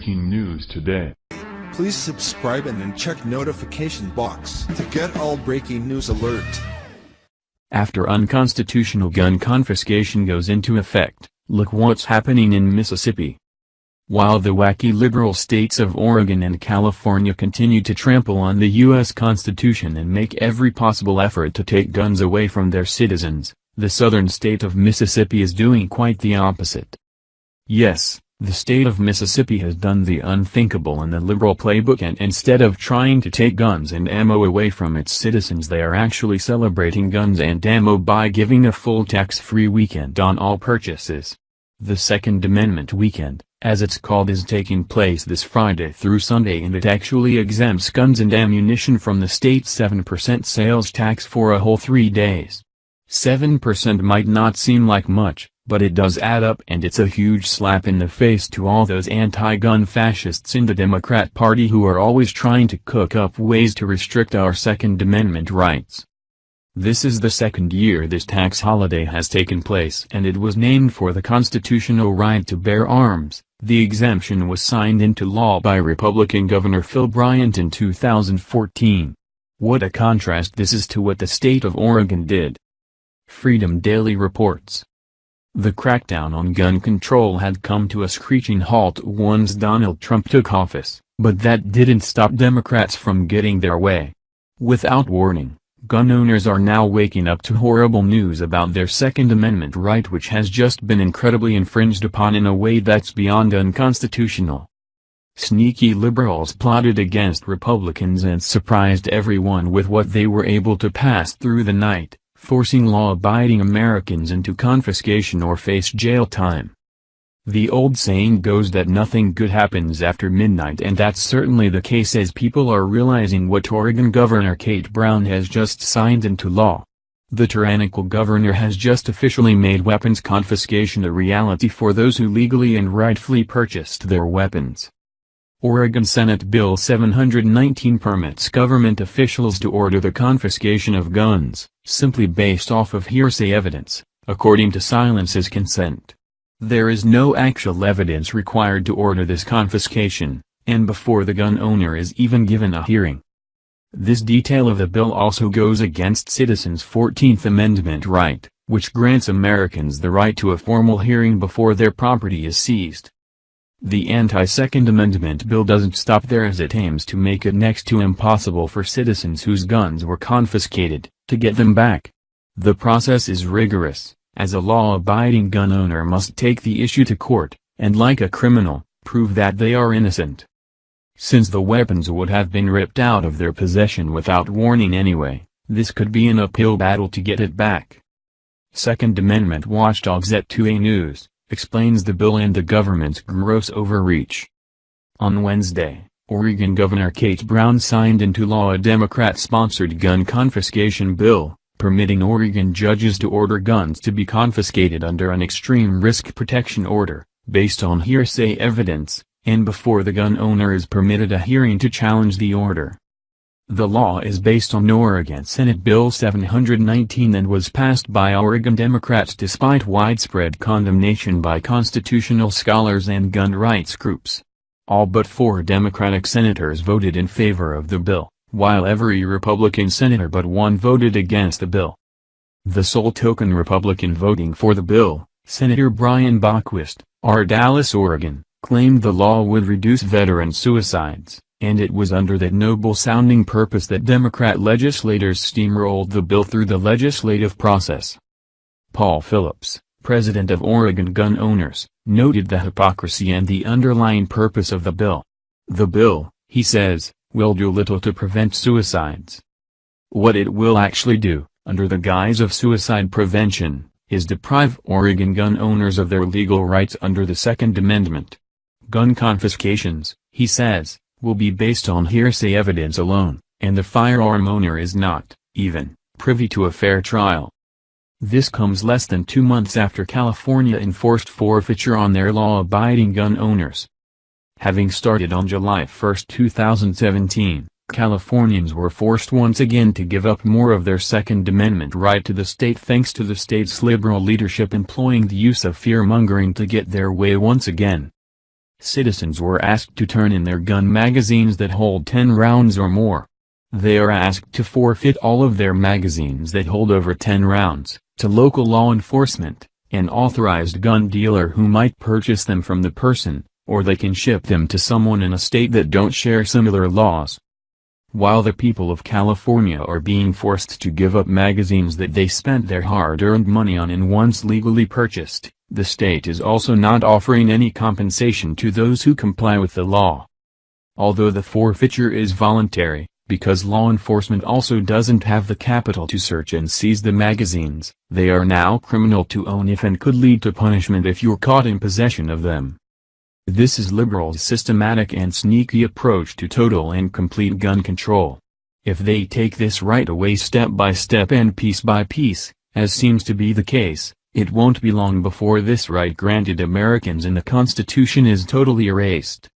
Breaking news today. Please subscribe and then check notification box to get all breaking news alert. After unconstitutional gun confiscation goes into effect, look what's happening in Mississippi. While the wacky liberal states of Oregon and California continue to trample on the U.S. Constitution and make every possible effort to take guns away from their citizens, the southern state of Mississippi is doing quite the opposite. Yes, the state of Mississippi has done the unthinkable in the liberal playbook, and instead of trying to take guns and ammo away from its citizens, they are actually celebrating guns and ammo by giving a full tax-free weekend on all purchases. The Second Amendment weekend, as it's called, is taking place this Friday through Sunday, and it actually exempts guns and ammunition from the state's 7% sales tax for a whole 3 days. 7% might not seem like much, but it does add up, and it's a huge slap in the face to all those anti-gun fascists in the Democrat Party who are always trying to cook up ways to restrict our Second Amendment rights. This is the second year this tax holiday has taken place, and it was named for the constitutional right to bear arms. The exemption was signed into law by Republican Governor Phil Bryant in 2014. What a contrast this is to what the state of Oregon did. Freedom Daily reports. The crackdown on gun control had come to a screeching halt once Donald Trump took office, but that didn't stop Democrats from getting their way. Without warning, gun owners are now waking up to horrible news about their Second Amendment right, which has just been incredibly infringed upon in a way that's beyond unconstitutional. Sneaky liberals plotted against Republicans and surprised everyone with what they were able to pass through the night, forcing law-abiding Americans into confiscation or face jail time. The old saying goes that nothing good happens after midnight, and that's certainly the case as people are realizing what Oregon Governor Kate Brown has just signed into law. The tyrannical governor has just officially made weapons confiscation a reality for those who legally and rightfully purchased their weapons. Oregon Senate Bill 719 permits government officials to order the confiscation of guns, simply based off of hearsay evidence, according to silence's consent. There is no actual evidence required to order this confiscation, and before the gun owner is even given a hearing. This detail of the bill also goes against citizens' 14th Amendment right, which grants Americans the right to a formal hearing before their property is seized. The anti-Second Amendment bill doesn't stop there, as it aims to make it next to impossible for citizens whose guns were confiscated, to get them back. The process is rigorous, as a law-abiding gun owner must take the issue to court, and like a criminal, prove that they are innocent. Since the weapons would have been ripped out of their possession without warning anyway, this could be an uphill battle to get it back. Second Amendment watchdogs at 2A News explains the bill and the government's gross overreach. On Wednesday, Oregon Governor Kate Brown signed into law a Democrat-sponsored gun confiscation bill, permitting Oregon judges to order guns to be confiscated under an extreme risk protection order, based on hearsay evidence, and before the gun owner is permitted a hearing to challenge the order. The law is based on Oregon Senate Bill 719 and was passed by Oregon Democrats despite widespread condemnation by constitutional scholars and gun rights groups. All but 4 Democratic senators voted in favor of the bill, while every Republican senator but one voted against the bill. The sole token Republican voting for the bill, Senator Brian Bockwist, R. Dallas, Oregon, claimed the law would reduce veteran suicides, and it was under that noble-sounding purpose that Democrat legislators steamrolled the bill through the legislative process. Paul Phillips, president of Oregon Gun Owners, noted the hypocrisy and the underlying purpose of the bill. The bill, he says, will do little to prevent suicides. What it will actually do, under the guise of suicide prevention, is deprive Oregon gun owners of their legal rights under the Second Amendment. Gun confiscations, he says, will be based on hearsay evidence alone, and the firearm owner is not, even, privy to a fair trial. This comes less than 2 months after California enforced forfeiture on their law-abiding gun owners. Having started on July 1, 2017, Californians were forced once again to give up more of their Second Amendment right to the state thanks to the state's liberal leadership employing the use of fear-mongering to get their way once again. Citizens were asked to turn in their gun magazines that hold 10 rounds or more. They are asked to forfeit all of their magazines that hold over 10 rounds, to local law enforcement, an authorized gun dealer who might purchase them from the person, or they can ship them to someone in a state that don't share similar laws. While the people of California are being forced to give up magazines that they spent their hard-earned money on and once legally purchased, the state is also not offering any compensation to those who comply with the law. Although the forfeiture is voluntary, because law enforcement also doesn't have the capital to search and seize the magazines, they are now criminal to own if and could lead to punishment if you're caught in possession of them. This is liberals' systematic and sneaky approach to total and complete gun control. If they take this right away step by step and piece by piece, as seems to be the case, it won't be long before this right granted Americans in the Constitution is totally erased.